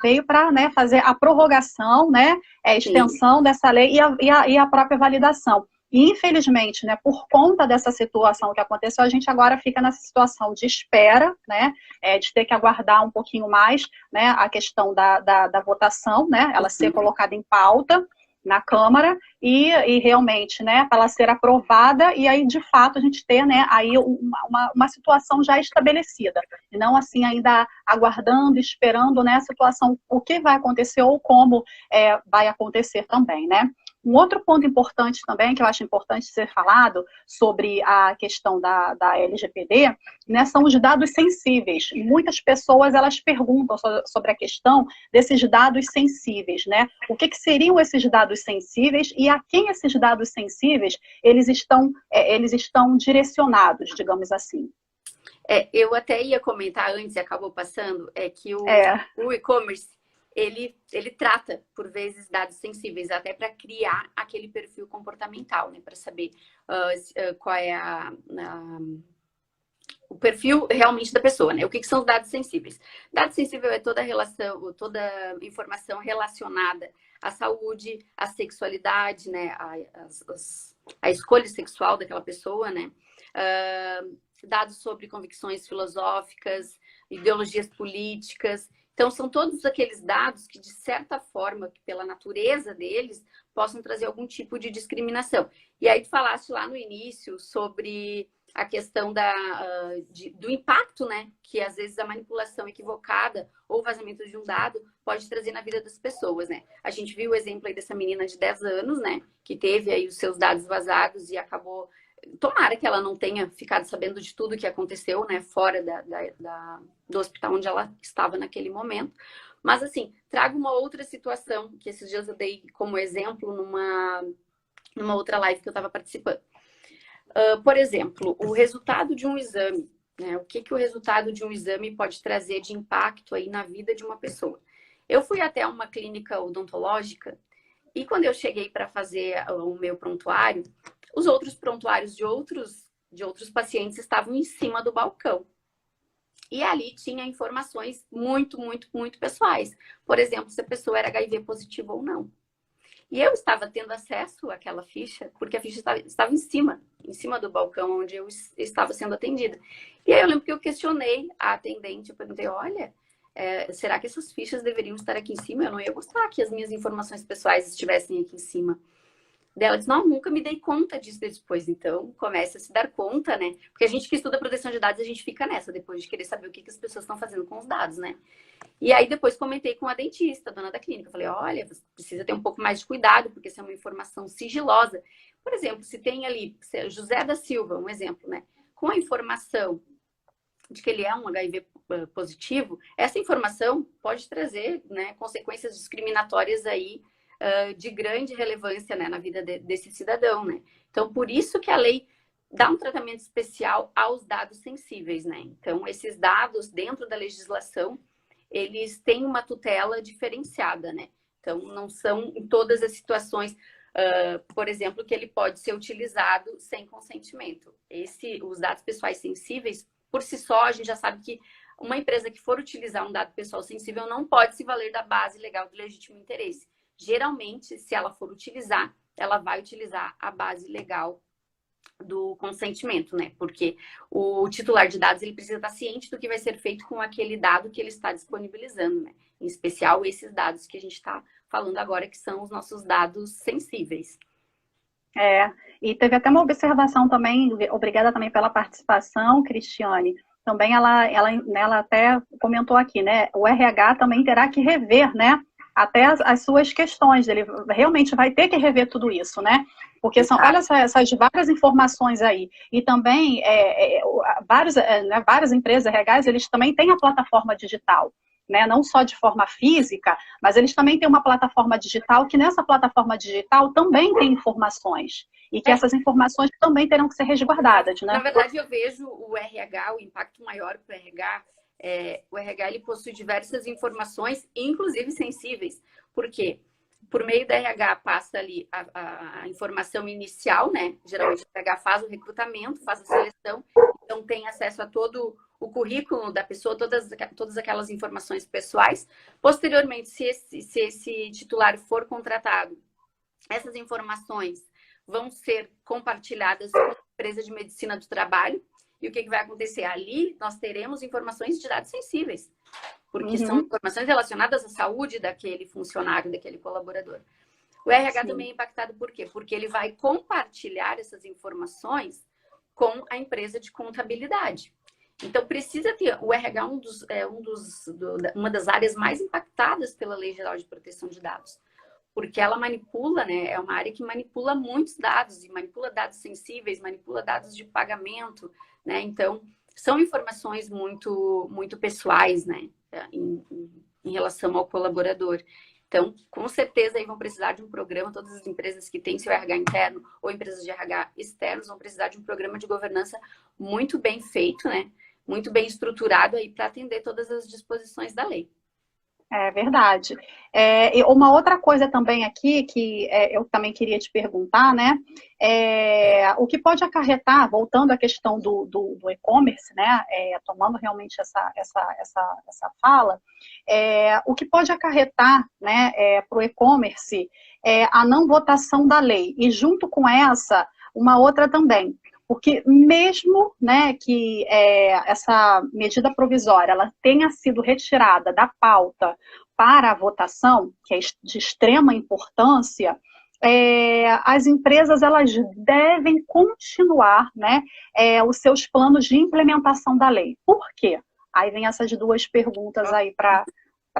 veio para, né, fazer a prorrogação, né, a extensão Sim. dessa lei e a própria validação. E, infelizmente, né, por conta dessa situação que aconteceu, a gente agora fica nessa situação de espera, né, de ter que aguardar um pouquinho mais, né, a questão da votação, né, ela ser colocada em pauta na Câmara e realmente, né, para ela ser aprovada e aí, de fato, a gente ter, né, aí uma situação já estabelecida, e não assim ainda aguardando, esperando, né, a situação, o que vai acontecer ou como vai acontecer também, né. Um outro ponto importante também, que eu acho importante ser falado sobre a questão da LGPD, né, são os dados sensíveis. Muitas pessoas, elas perguntam sobre a questão desses dados sensíveis, né? O que seriam esses dados sensíveis e a quem esses dados sensíveis eles estão direcionados, digamos assim. Eu até ia comentar antes e acabou passando, que o e-commerce, ele trata, por vezes, dados sensíveis, até para criar aquele perfil comportamental, né? Para saber qual é o perfil realmente da pessoa, né? O que são os dados sensíveis? Dado sensível é toda relação, toda informação relacionada à saúde, à sexualidade, né? A escolha sexual daquela pessoa, né? Dados sobre convicções filosóficas, ideologias políticas. Então, são todos aqueles dados que, de certa forma, pela natureza deles, possam trazer algum tipo de discriminação. E aí, tu falaste lá no início sobre a questão do impacto, né? Que, às vezes, a manipulação equivocada ou o vazamento de um dado pode trazer na vida das pessoas, né? A gente viu o exemplo aí dessa menina de 10 anos, né? Que teve aí os seus dados vazados e acabou... Tomara que ela não tenha ficado sabendo de tudo que aconteceu, né, fora do hospital onde ela estava naquele momento. Mas, assim, trago uma outra situação que esses dias eu dei como exemplo numa outra live que eu estava participando. Por exemplo, o resultado de um exame, né? O que o resultado de um exame pode trazer de impacto aí na vida de uma pessoa? Eu fui até uma clínica odontológica e quando eu cheguei para fazer o meu prontuário, os outros prontuários de outros pacientes estavam em cima do balcão. E ali tinha informações muito, muito, muito pessoais. Por exemplo, se a pessoa era HIV positivo ou não. E eu estava tendo acesso àquela ficha, porque a ficha estava em cima do balcão onde eu estava sendo atendida. E aí eu lembro que eu questionei a atendente, eu perguntei, olha, será que essas fichas deveriam estar aqui em cima? Eu não ia gostar que as minhas informações pessoais estivessem aqui em cima. Dela disse, não, nunca me dei conta disso depois. Então, começa a se dar conta, né? Porque a gente que estuda proteção de dados, a gente fica nessa, depois de querer saber o que as pessoas estão fazendo com os dados, né? E aí, depois comentei com a dentista, a dona da clínica. Eu falei, olha, você precisa ter um pouco mais de cuidado, porque isso é uma informação sigilosa. Por exemplo, se tem ali José da Silva, um exemplo, né? Com a informação de que ele é um HIV positivo, essa informação pode trazer, né, consequências discriminatórias aí, de grande relevância, né, na vida desse cidadão, né? Então, por isso que a lei dá um tratamento especial aos dados sensíveis, né? Então, esses dados dentro da legislação, eles têm uma tutela diferenciada, né? Então, não são em todas as situações, por exemplo, que ele pode ser utilizado sem consentimento. Os dados pessoais sensíveis, por si só, a gente já sabe que uma empresa que for utilizar um dado pessoal sensível não pode se valer da base legal do legítimo interesse. Geralmente, se ela for utilizar, ela vai utilizar a base legal do consentimento, né? Porque o titular de dados, ele precisa estar ciente do que vai ser feito com aquele dado que ele está disponibilizando, né? Em especial, esses dados que a gente está falando agora, que são os nossos dados sensíveis. E teve até uma observação também, obrigada também pela participação, Cristiane. Também ela até comentou aqui, né? O RH também terá que rever, né? Até as suas questões, ele realmente vai ter que rever tudo isso, né? Porque são, olha essas várias informações aí. E também, várias empresas RHs, eles também têm a plataforma digital, né? Não só de forma física, mas eles também têm uma plataforma digital, que nessa plataforma digital também tem informações. E que essas informações também terão que ser resguardadas, né? Na verdade, eu vejo o RH, o impacto maior para o RH, o RH ele possui diversas informações, inclusive sensíveis. Por quê? Por meio da RH passa ali a informação inicial, né? Geralmente o RH faz o recrutamento, faz a seleção, então tem acesso a todo o currículo da pessoa, todas aquelas informações pessoais. Posteriormente, se esse titular for contratado, essas informações vão ser compartilhadas com a empresa de medicina do trabalho. E o que vai acontecer? Ali nós teremos informações de dados sensíveis, porque são informações relacionadas à saúde daquele funcionário, daquele colaborador. O RH também é impactado por quê? Porque ele vai compartilhar essas informações com a empresa de contabilidade. Então, precisa ter... O RH é uma das áreas mais impactadas pela Lei Geral de Proteção de Dados. porque ela manipula, né? É uma área que manipula muitos dados, e manipula dados sensíveis, manipula dados de pagamento, né? Então, são informações muito pessoais, né? Em relação ao colaborador. Então, com certeza, aí vão precisar de um programa, todas as empresas que têm seu RH interno ou empresas de RH externos vão precisar de um programa de governança muito bem feito, né? Muito bem estruturado aí para atender todas as disposições da lei. É verdade. E uma outra coisa também aqui que eu também queria te perguntar, né? O que pode acarretar, voltando à questão do e-commerce, né? Tomando realmente essa fala, o que pode acarretar, né, para o e-commerce a não votação da lei. E junto com essa, uma outra também. Porque mesmo, né, que essa medida provisória ela tenha sido retirada da pauta para a votação, que é de extrema importância, as empresas elas devem continuar, né, os seus planos de implementação da lei. Por quê? Aí vem essas duas perguntas aí para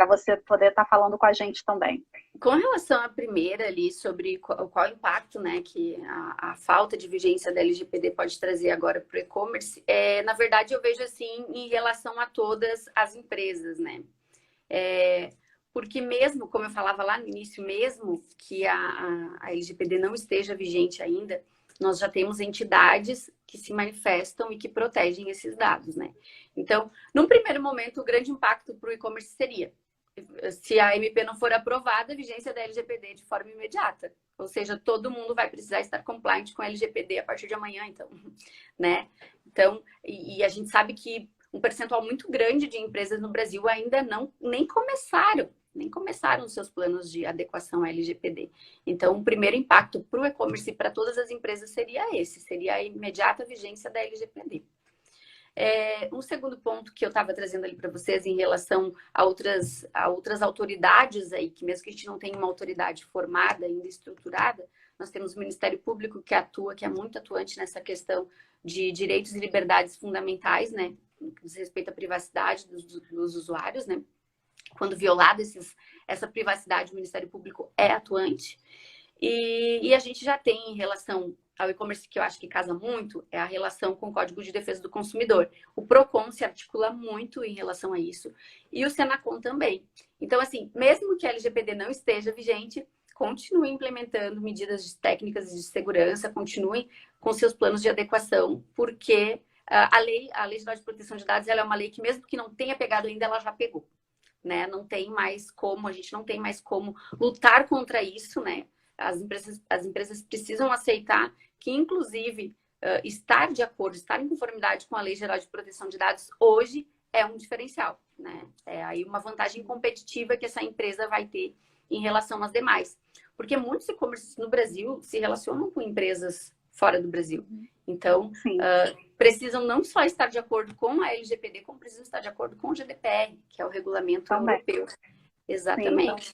você poder estar falando com a gente também. Com relação à primeira ali, sobre qual impacto, né, que a falta de vigência da LGPD pode trazer agora para o e-commerce, na verdade eu vejo assim em relação a todas as empresas, né? Porque mesmo, como eu falava lá no início, mesmo que a LGPD não esteja vigente ainda, nós já temos entidades que se manifestam e que protegem esses dados, né? Então, num primeiro momento, o grande impacto para o e-commerce seria se a MP não for aprovada, a vigência da LGPD de forma imediata. Ou seja, todo mundo vai precisar estar compliant com a LGPD a partir de amanhã, então, né? Então, e a gente sabe que um percentual muito grande de empresas no Brasil ainda nem começaram os seus planos de adequação à LGPD. Então, o primeiro impacto para o e-commerce e para todas as empresas seria a imediata vigência da LGPD. Um segundo ponto que eu estava trazendo ali para vocês em relação a outras autoridades aí, que mesmo que a gente não tenha uma autoridade formada, ainda estruturada, nós temos o Ministério Público que atua, que é muito atuante nessa questão de direitos e liberdades fundamentais, né? No que diz respeito à privacidade dos usuários, né? Quando violada essa privacidade, o Ministério Público é atuante. E a gente já tem em relação ao e-commerce, que eu acho que casa muito, é a relação com o Código de Defesa do Consumidor. O PROCON se articula muito em relação a isso, e o Senacom também. Então, assim, mesmo que a LGPD não esteja vigente, continue implementando medidas técnicas de segurança, continuem com seus planos de adequação, porque a Lei Geral de Proteção de Dados ela é uma lei que, mesmo que não tenha pegado ainda, ela já pegou, né? Não tem mais como, a gente não tem mais como lutar contra isso, né? As empresas precisam aceitar que, inclusive, estar de acordo, estar em conformidade com a Lei Geral de Proteção de Dados hoje é um diferencial, né? É aí uma vantagem competitiva que essa empresa vai ter em relação às demais. Porque muitos e-commerces no Brasil se relacionam com empresas fora do Brasil. Então, precisam não só estar de acordo com a LGPD, como precisam estar de acordo com o GDPR, que é o regulamento europeu. Exatamente. Sim.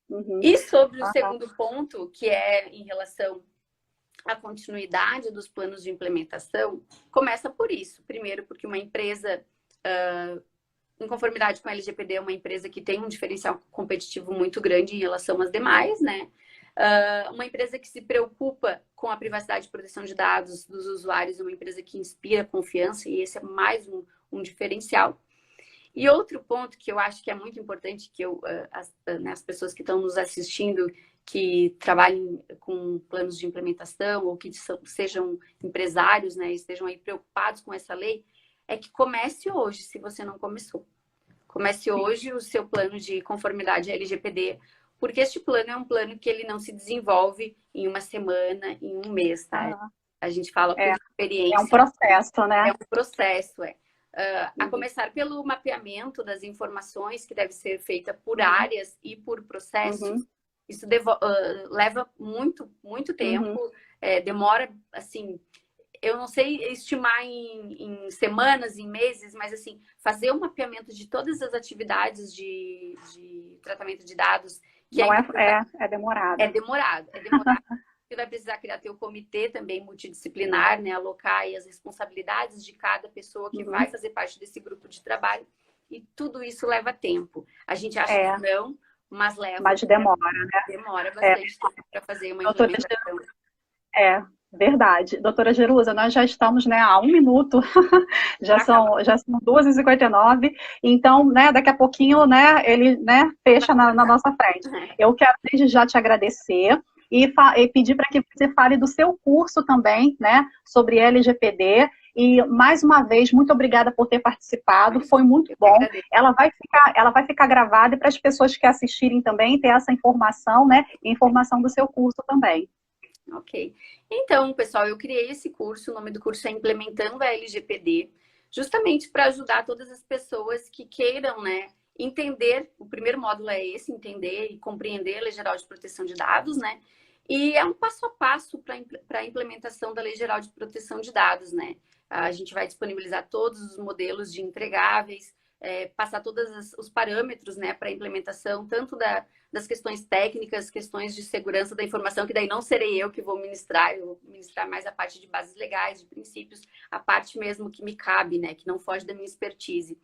Uhum. E sobre o segundo ponto, que é em relação à continuidade dos planos de implementação, começa por isso. Primeiro, porque uma empresa em conformidade com a LGPD é uma empresa que tem um diferencial competitivo muito grande em relação às demais, né? Uma empresa que se preocupa com a privacidade e proteção de dados dos usuários, é uma empresa que inspira confiança, e esse é mais um diferencial. E outro ponto que eu acho que é muito importante, que as pessoas que estão nos assistindo, que trabalhem com planos de implementação ou que sejam empresários, né, estejam aí preocupados com essa lei, é que comece hoje, se você não começou. Comece hoje o seu plano de conformidade à LGPD, porque este plano é um plano que ele não se desenvolve em uma semana, em um mês, tá? A gente fala por experiência. É um processo, né? É um processo, a começar pelo mapeamento das informações, que deve ser feita por áreas e por processos. Isso leva muito tempo, demora, assim, eu não sei estimar em semanas, em meses, mas, assim, fazer um mapeamento de todas as atividades de tratamento de dados. Que é demorado. É demorado. Você vai precisar criar teu comitê também multidisciplinar, né? Alocar aí as responsabilidades de cada pessoa que vai fazer parte desse grupo de trabalho. E tudo isso leva tempo. A gente acha que não, mas leva Mas demora, né? demora bastante tempo para fazer uma Doutora, implementação. verdade. Doutora Jerusa, nós já estamos, né, há 1 minuto, já são 2h59, então, né, daqui a pouquinho, né, ele, né, fecha na nossa frente. Eu quero desde já te agradecer e pedir para que você fale do seu curso também, né, sobre LGPD. E, mais uma vez, muito obrigada por ter participado, foi muito bom. Ela vai ficar gravada e para as pessoas que assistirem também ter essa informação, né, e informação do seu curso também. Ok. Então, pessoal, eu criei esse curso, o nome do curso é Implementando a LGPD, justamente para ajudar todas as pessoas que queiram, né, entender, o primeiro módulo é esse, entender e compreender a Lei Geral de Proteção de Dados, né, e é um passo a passo para a implementação da Lei Geral de Proteção de Dados, né. A gente vai disponibilizar todos os modelos de entregáveis, passar todos os parâmetros, né, para a implementação, tanto das questões técnicas, questões de segurança da informação, que daí não serei eu que vou ministrar, eu vou ministrar mais a parte de bases legais, de princípios, a parte mesmo que me cabe, né, que não foge da minha expertise.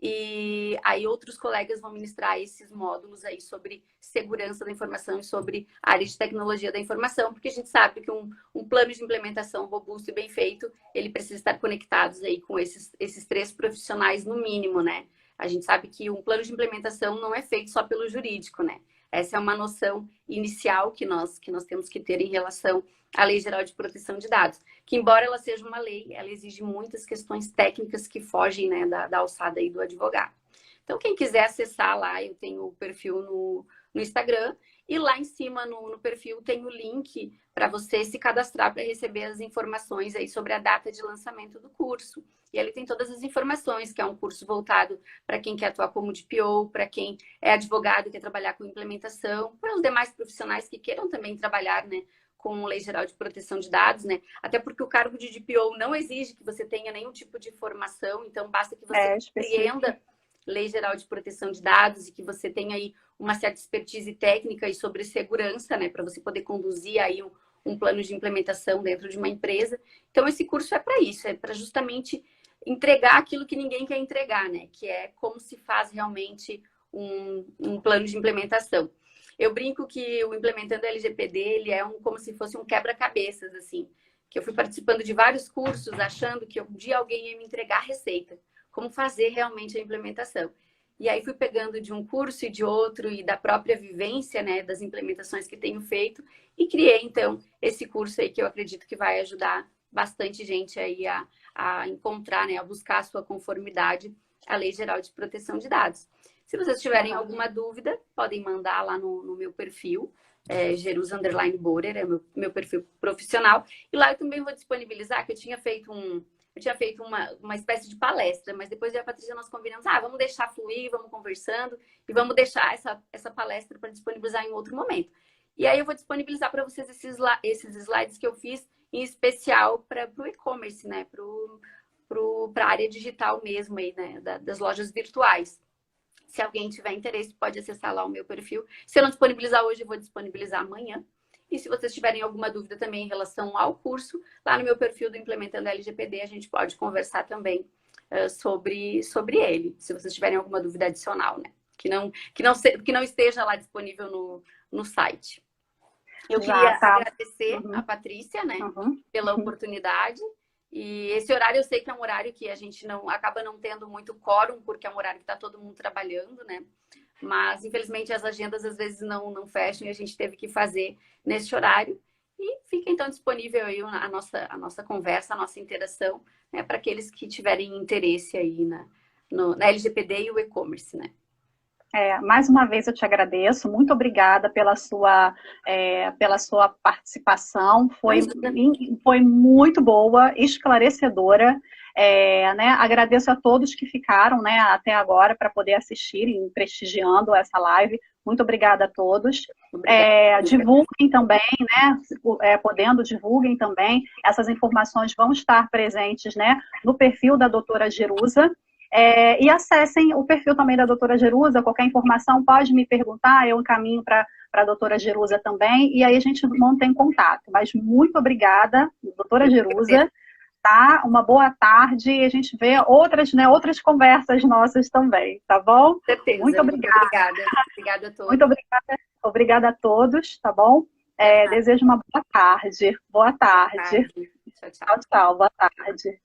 E aí outros colegas vão ministrar esses módulos aí sobre segurança da informação e sobre área de tecnologia da informação, porque a gente sabe que um plano de implementação robusto e bem feito, ele precisa estar conectados aí com esses 3 profissionais no mínimo, né? A gente sabe que um plano de implementação não é feito só pelo jurídico, né? Essa é uma noção inicial que nós temos que ter em relação à Lei Geral de Proteção de Dados, que embora ela seja uma lei, ela exige muitas questões técnicas que fogem, né, da alçada aí do advogado. Então, quem quiser acessar lá, eu tenho o perfil no Instagram, e lá em cima no perfil tem o link para você se cadastrar para receber as informações aí sobre a data de lançamento do curso. E ali tem todas as informações, que é um curso voltado para quem quer atuar como DPO, para quem é advogado e quer trabalhar com implementação, para os demais profissionais que queiram também trabalhar, né, com Lei Geral de Proteção de Dados, né? Até porque o cargo de DPO não exige que você tenha nenhum tipo de formação, então basta que você compreenda Lei Geral de Proteção de Dados e que você tenha aí uma certa expertise técnica e sobre segurança, né, para você poder conduzir aí um plano de implementação dentro de uma empresa. Então, esse curso é para isso, é para justamente entregar aquilo que ninguém quer entregar, né, que é como se faz realmente um plano de implementação. Eu brinco que o Implementando LGPD, ele é como se fosse um quebra-cabeças, assim, que eu fui participando de vários cursos achando que um dia alguém ia me entregar a receita, como fazer realmente a implementação. E aí fui pegando de um curso e de outro e da própria vivência, né, das implementações que tenho feito e criei, então, esse curso aí que eu acredito que vai ajudar bastante gente aí a encontrar, né, a buscar a sua conformidade à Lei Geral de Proteção de Dados. Se vocês tiverem alguma dúvida, podem mandar lá no meu perfil, Jerusa_Borer, é meu perfil profissional. E lá eu também vou disponibilizar, que eu tinha feito uma espécie de palestra, mas depois eu e a Patrícia nós combinamos, vamos deixar fluir, vamos conversando e vamos deixar essa palestra para disponibilizar em outro momento. E aí eu vou disponibilizar para vocês esses slides que eu fiz em especial para o e-commerce, né? Para a área digital mesmo aí, né? Das lojas virtuais. Se alguém tiver interesse, pode acessar lá o meu perfil. Se eu não disponibilizar hoje, eu vou disponibilizar amanhã. E se vocês tiverem alguma dúvida também em relação ao curso, lá no meu perfil do Implementando LGPD, a gente pode conversar também sobre ele, se vocês tiverem alguma dúvida adicional, né? Que não esteja lá disponível no site. Eu queria agradecer a Patrícia, né, pela oportunidade. E esse horário eu sei que é um horário que a gente acaba não tendo muito quórum, porque é um horário que está todo mundo trabalhando, né? Mas, infelizmente, as agendas às vezes não fecham e a gente teve que fazer nesse horário. E fica, então, disponível aí a nossa conversa, a nossa interação, né, para aqueles que tiverem interesse aí na LGPD e o e-commerce, né? Mais uma vez eu te agradeço, muito obrigada pela sua participação, foi muito boa, esclarecedora, né? Agradeço a todos que ficaram, né, até agora para poder assistir e prestigiando essa live, muito obrigada a todos. Divulguem também, né, divulguem também, essas informações vão estar presentes, né, no perfil da doutora Jerusa. E acessem o perfil também da doutora Jerusa, qualquer informação pode me perguntar, eu encaminho para a doutora Jerusa também, e aí a gente mantém contato. Mas muito obrigada, doutora Jerusa, tá? Uma boa tarde e a gente vê outras conversas nossas também, tá bom? Com certeza. Muito obrigada. Muito obrigada. Obrigada a todos. Muito obrigada. Obrigada a todos, tá bom? Desejo uma boa tarde. Boa tarde. Tchau, tchau. Tchau, tchau. Boa tarde.